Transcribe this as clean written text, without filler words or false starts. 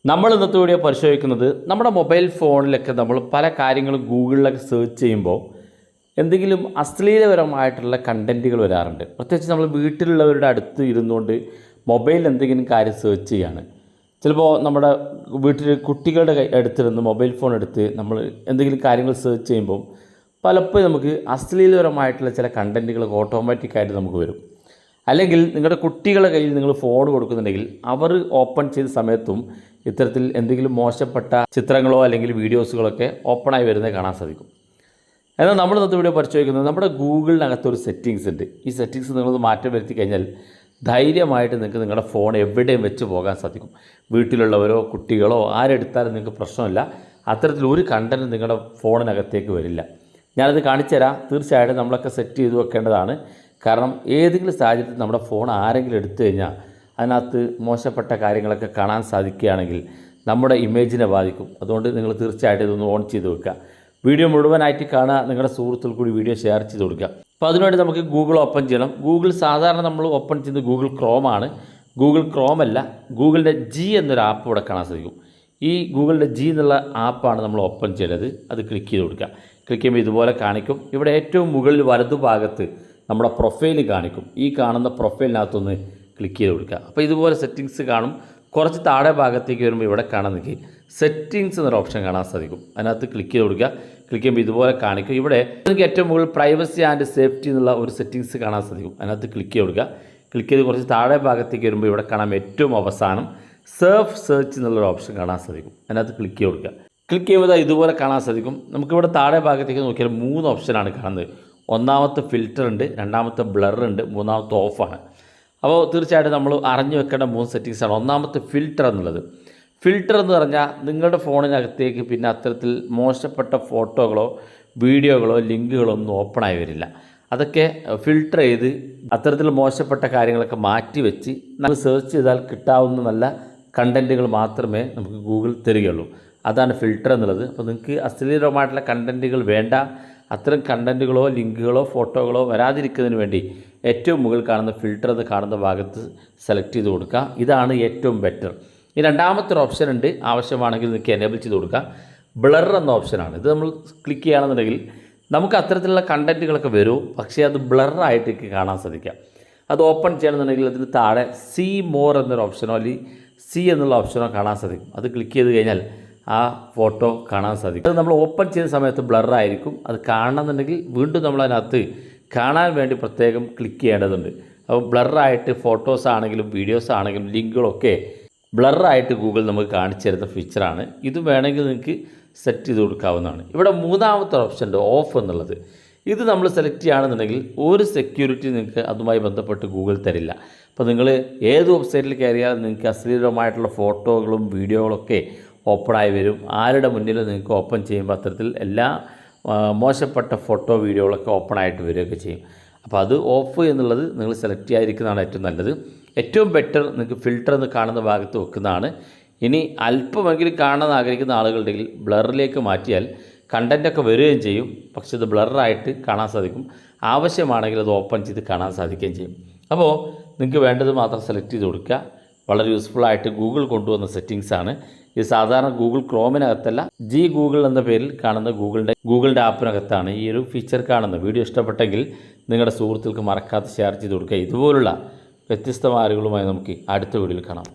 നമ്മൾ ഇന്നത്തെ വീഡിയോ പരിശോധിക്കുന്നത് നമ്മുടെ മൊബൈൽ ഫോണിലൊക്കെ നമ്മൾ പല കാര്യങ്ങളും ഗൂഗിളിലൊക്കെ സെർച്ച് ചെയ്യുമ്പോൾ എന്തെങ്കിലും അശ്ലീലപരമായിട്ടുള്ള കണ്ടൻറ്റുകൾ വരാറുണ്ട്. പ്രത്യേകിച്ച് നമ്മൾ വീട്ടിലുള്ളവരുടെ അടുത്ത് ഇരുന്നുകൊണ്ട് മൊബൈലിൽ എന്തെങ്കിലും കാര്യം സെർച്ച് ചെയ്യാണ്. ചിലപ്പോൾ നമ്മുടെ വീട്ടിൽ കുട്ടികളുടെ അടുത്തിരുന്ന് മൊബൈൽ ഫോൺ എടുത്ത് നമ്മൾ എന്തെങ്കിലും കാര്യങ്ങൾ സെർച്ച് ചെയ്യുമ്പോൾ പലപ്പോഴും നമുക്ക് അശ്ലീലപരമായിട്ടുള്ള ചില കണ്ടൻറ്റുകൾ ഓട്ടോമാറ്റിക്കായിട്ട് നമുക്ക് വരും. അല്ലെങ്കിൽ നിങ്ങളുടെ കുട്ടികളുടെ കയ്യിൽ നിങ്ങൾ ഫോൺ കൊടുക്കുന്നുണ്ടെങ്കിൽ അവർ ഓപ്പൺ ചെയ്ത സമയത്തും ഇത്തരത്തിൽ എന്തെങ്കിലും മോശപ്പെട്ട ചിത്രങ്ങളോ അല്ലെങ്കിൽ വീഡിയോസുകളൊക്കെ ഓപ്പണായി വരുന്നത് കാണാൻ സാധിക്കും. എന്നാൽ നമ്മൾ ഇന്നത്തെ വീഡിയോ പരിശോധിക്കുന്നത് നമ്മുടെ ഗൂഗിളിനകത്തൊരു സെറ്റിങ്സ് ഉണ്ട്. ഈ സെറ്റിങ്സ് നിങ്ങളൊന്ന് മാറ്റം വരുത്തി കഴിഞ്ഞാൽ ധൈര്യമായിട്ട് നിങ്ങൾക്ക് നിങ്ങളുടെ ഫോൺ എവിടെയും വെച്ച് പോകാൻ സാധിക്കും. വീട്ടിലുള്ളവരോ കുട്ടികളോ ആരെടുത്താലും നിങ്ങൾക്ക് പ്രശ്നമില്ല. അത്തരത്തിലൊരു കണ്ടൻറ്റ് നിങ്ങളുടെ ഫോണിനകത്തേക്ക് വരില്ല. ഞാനത് കാണിച്ചു തരാം. തീർച്ചയായിട്ടും നമ്മളൊക്കെ സെറ്റ് ചെയ്ത് വെക്കേണ്ടതാണ്. കാരണം ഏതെങ്കിലും സാഹചര്യത്തിൽ നമ്മുടെ ഫോൺ ആരെങ്കിലും എടുത്തു കഴിഞ്ഞാൽ അതിനകത്ത് മോശപ്പെട്ട കാര്യങ്ങളൊക്കെ കാണാൻ സാധിക്കുകയാണെങ്കിൽ നമ്മുടെ ഇമേജിനെ ബാധിക്കും. അതുകൊണ്ട് നിങ്ങൾ തീർച്ചയായിട്ടും ഇതൊന്ന് ഓൺ ചെയ്ത് വെക്കുക. വീഡിയോ മുഴുവനായിട്ട് കാണുക. നിങ്ങളുടെ സുഹൃത്തുക്കൾ കൂടി വീഡിയോ ഷെയർ ചെയ്ത് കൊടുക്കുക. അപ്പോൾ അതിനുവേണ്ടി നമുക്ക് ഗൂഗിൾ ഓപ്പൺ ചെയ്യണം. ഗൂഗിൾ സാധാരണ നമ്മൾ ഓപ്പൺ ചെയ്യുന്നത് ഗൂഗിൾ ക്രോമാണ്. ഗൂഗിൾ ക്രോമല്ല, ഗൂഗിളിൻ്റെ ജി എന്നൊരു ആപ്പ് ഇവിടെ കാണാൻ സാധിക്കും. ഈ ഗൂഗിളിൻ്റെ ജി എന്നുള്ള ആപ്പാണ് നമ്മൾ ഓപ്പൺ ചെയ്യേണ്ടത്. അത് ക്ലിക്ക് ചെയ്ത് കൊടുക്കുക. ക്ലിക്ക് ചെയ്യുമ്പോൾ ഇതുപോലെ കാണിക്കും. ഇവിടെ ഏറ്റവും മുകളിൽ വലതുഭാഗത്ത് നമ്മുടെ പ്രൊഫൈൽ കാണിക്കും. ഈ കാണുന്ന പ്രൊഫൈലിനകത്തൊന്ന് ക്ലിക്ക് ചെയ്ത് കൊടുക്കുക. അപ്പോൾ ഇതുപോലെ സെറ്റിങ്സ് കാണും. കുറച്ച് താഴെ ഭാഗത്തേക്ക് വരുമ്പോൾ ഇവിടെ കാണുന്നെങ്കിൽ സെറ്റിങ്സ് എന്നൊരു ഓപ്ഷൻ കാണാൻ സാധിക്കും. അതിനകത്ത് ക്ലിക്ക് ചെയ്ത് കൊടുക്കുക. ക്ലിക്ക് ചെയ്യുമ്പോൾ ഇതുപോലെ കാണിക്കും. ഇവിടെ നിങ്ങൾക്ക് ഏറ്റവും മുകളിൽ പ്രൈവസി ആൻഡ് സേഫ്റ്റി എന്നുള്ള ഒരു സെറ്റിങ്സ് കാണാൻ സാധിക്കും. അതിനകത്ത് ക്ലിക്ക് ചെയ്ത് കൊടുക്കുക. ക്ലിക്ക് ചെയ്ത് കുറച്ച് താഴെ ഭാഗത്തേക്ക് വരുമ്പോൾ ഇവിടെ കാണാം ഏറ്റവും അവസാനം സെർഫ് സെർച്ച് എന്നുള്ളൊരു ഓപ്ഷൻ കാണാൻ സാധിക്കും. അതിനകത്ത് ക്ലിക്ക് ചെയ്ത് കൊടുക്കുക. ക്ലിക്ക് ചെയ്യുമ്പോൾ ഇതുപോലെ കാണാൻ സാധിക്കും. നമുക്കിവിടെ താഴെ ഭാഗത്തേക്ക് നോക്കിയാൽ 3 ഓപ്ഷനാണ് കാണുന്നത്. ഒന്നാമത്തെ ഫിൽറ്റർ ഉണ്ട്, രണ്ടാമത്തെ ബ്ലർ ഉണ്ട്, മൂന്നാമത്തെ ഓഫാണ്. അപ്പോൾ തീർച്ചയായിട്ടും നമ്മൾ അറിഞ്ഞു വെക്കേണ്ട 3 സെറ്റിങ്സാണ്. ഒന്നാമത്തെ ഫിൽറ്റർ എന്നുള്ളത്. ഫിൽറ്റർ എന്ന് പറഞ്ഞാൽ നിങ്ങളുടെ ഫോണിനകത്തേക്ക് പിന്നെ അത്തരത്തിൽ മോശപ്പെട്ട ഫോട്ടോകളോ വീഡിയോകളോ ലിങ്കുകളോ ഒന്നും ഓപ്പണായി വരില്ല. അതൊക്കെ ഫിൽറ്റർ ചെയ്ത് അത്തരത്തിൽ മോശപ്പെട്ട കാര്യങ്ങളൊക്കെ മാറ്റി വെച്ച് നമ്മൾ സെർച്ച് ചെയ്താൽ കിട്ടാവുന്ന നല്ല കണ്ടൻറ്റുകൾ മാത്രമേ നമുക്ക് ഗൂഗിൾ തരികയുള്ളൂ. അതാണ് ഫിൽറ്റർ എന്നുള്ളത്. അപ്പോൾ നിങ്ങൾക്ക് അശ്ലീലമായിട്ടുള്ള കണ്ടൻറ്റുകൾ വേണ്ട, അത്തരം കണ്ടൻറ്റുകളോ ലിങ്കുകളോ ഫോട്ടോകളോ വരാതിരിക്കുന്നതിന് വേണ്ടി ഏറ്റവും മുകളിൽ കാണുന്ന ഫിൽറ്റർ എന്ന് കാണുന്ന ഭാഗത്ത് സെലക്ട് ചെയ്ത് കൊടുക്കുക. ഇതാണ് ഏറ്റവും ബെറ്റർ. ഈ രണ്ടാമത്തെ ഒരു ഓപ്ഷൻ ഉണ്ട്. ആവശ്യമാണെങ്കിൽ നിങ്ങൾക്ക് എനേബിൾ ചെയ്ത് കൊടുക്കുക. ബ്ലർ എന്ന ഓപ്ഷനാണ്. ഇത് നമ്മൾ ക്ലിക്ക് ചെയ്യുകയാണെന്നുണ്ടെങ്കിൽ നമുക്ക് അത്തരത്തിലുള്ള കണ്ടൻറ്റുകളൊക്കെ വരും. പക്ഷേ അത് ബ്ലറായിട്ട് കാണാൻ സാധിക്കാം. അത് ഓപ്പൺ ചെയ്യണമെന്നുണ്ടെങ്കിൽ അതിന് താഴെ സി മോർ എന്നൊരു ഓപ്ഷനോ അല്ലെങ്കിൽ സി എന്നുള്ള ഓപ്ഷനോ കാണാൻ സാധിക്കും. അത് ക്ലിക്ക് ചെയ്ത് കഴിഞ്ഞാൽ ആ ഫോട്ടോ കാണാൻ സാധിക്കും. അത് നമ്മൾ ഓപ്പൺ ചെയ്യുന്ന സമയത്ത് ബ്ലറായിരിക്കും. അത് കാണണമെന്നുണ്ടെങ്കിൽ വീണ്ടും നമ്മളതിനകത്ത് കാണാൻ വേണ്ടി പ്രത്യേകം ക്ലിക്ക് ചെയ്യേണ്ടതുണ്ട്. അപ്പോൾ ബ്ലറായിട്ട് ഫോട്ടോസ് ആണെങ്കിലും വീഡിയോസ് ആണെങ്കിലും ലിങ്കുകളൊക്കെ ബ്ലറായിട്ട് ഗൂഗിൾ നമുക്ക് കാണിച്ചു തരുന്ന ഫീച്ചറാണ്. ഇത് വേണമെങ്കിൽ നിങ്ങൾക്ക് സെറ്റ് ചെയ്ത് കൊടുക്കാവുന്നതാണ്. ഇവിടെ മൂന്നാമത്തെ ഓപ്ഷൻ ഉണ്ട്, ഓഫ് എന്നുള്ളത്. ഇത് നമ്മൾ സെലക്ട് ചെയ്യുകയാണെന്നുണ്ടെങ്കിൽ ഒരു സെക്യൂരിറ്റി നിങ്ങൾക്ക് അതുമായി ബന്ധപ്പെട്ട് ഗൂഗിൾ തരില്ല. അപ്പോൾ നിങ്ങൾ ഏത് വെബ്സൈറ്റിൽ കയറിയാലും നിങ്ങൾക്ക് അശ്ലീലമായിട്ടുള്ള ഫോട്ടോകളും വീഡിയോകളൊക്കെ ഓപ്പണായി വരും. ആരുടെ മുന്നിലും നിങ്ങൾക്ക് ഓപ്പൺ ചെയ്യുമ്പോൾ അത്തരത്തിൽ എല്ലാ മോശപ്പെട്ട ഫോട്ടോ വീഡിയോകളൊക്കെ ഓപ്പണായിട്ട് വരികയൊക്കെ ചെയ്യും. അപ്പോൾ അത് ഓഫ് എന്നുള്ളത് നിങ്ങൾ സെലക്ട് ചെയ്യാതിരിക്കുന്നതാണ് ഏറ്റവും നല്ലത്. ഏറ്റവും ബെറ്റർ നിങ്ങൾക്ക് ഫിൽറ്റർ എന്ന് കാണുന്ന ഭാഗത്ത് വെക്കുന്നതാണ്. ഇനി അല്പമെങ്കിലും കാണാൻ ആഗ്രഹിക്കുന്ന ആളുകളുണ്ടെങ്കിൽ ബ്ലറിലേക്ക് മാറ്റിയാൽ കണ്ടൻറ്റൊക്കെ വരികയും ചെയ്യും. പക്ഷേ ഇത് ബ്ലറായിട്ട് കാണാൻ സാധിക്കും. ആവശ്യമാണെങ്കിൽ അത് ഓപ്പൺ ചെയ്ത് കാണാൻ സാധിക്കുകയും ചെയ്യും. അപ്പോൾ നിങ്ങൾക്ക് വേണ്ടത് മാത്രം സെലക്ട് ചെയ്ത് കൊടുക്കുക. വളരെ യൂസ്ഫുള്ളായിട്ട് ഗൂഗിൾ കൊണ്ടുവന്ന സെറ്റിങ്സാണ്. ഇത് സാധാരണ ഗൂഗിൾ ക്രോമിനകത്തല്ല, ജി ഗൂഗിൾ എന്ന പേരിൽ കാണുന്ന ഗൂഗിളിൻ്റെ ആപ്പിനകത്താണ് ഈ ഒരു ഫീച്ചർ കാണുന്നത്. വീഡിയോ ഇഷ്ടപ്പെട്ടെങ്കിൽ നിങ്ങളുടെ സുഹൃത്തുക്കൾക്ക് മറക്കാതെ ഷെയർ ചെയ്ത് കൊടുക്കുക. ഇതുപോലുള്ള വ്യത്യസ്തമായ അറിവുകളുമായി നമുക്ക് അടുത്ത വീഡിയോയിൽ കാണാം.